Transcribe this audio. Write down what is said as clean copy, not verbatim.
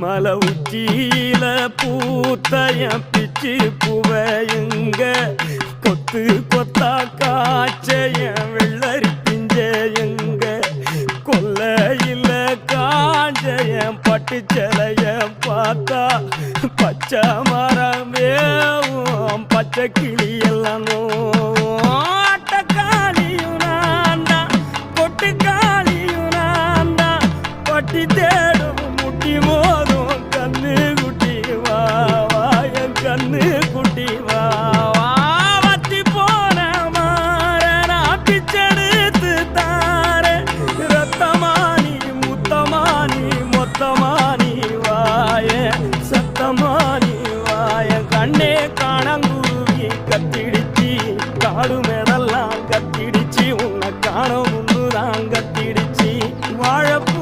மலை உச்சியில பூத்தைய பிச்சு புவையுங்க கொத்து கொத்தா காய்ச்சைய வெள்ளரி பிஞ்சையுங்க கொல்லையில காஞ்சைய பட்டு சிலைய பார்த்தா பச்சை மரமேவும் பச்சை கிளி எல்லாம் ஆட்டக்காளியும் நான் தான் கொட்டுக்காளியும் நான் தான் பட்டி தேடும் முட்டி மோதும் கண்ணு குட்டி வா வா என் கண்ணு குட்டி வா வா வத்தி போன மாற நான் பிச்செடுத்து தார ரத்தமானி முத்தமானி மொத்தமானி வாய சத்தமானி வாய கண்ணே காணங்குருவி கத்திடுச்சி காடு மேடெல்லாம் கத்திடுச்சி உன்னை காண முன்னுதான் கத்திடுச்சி வாழப்பூ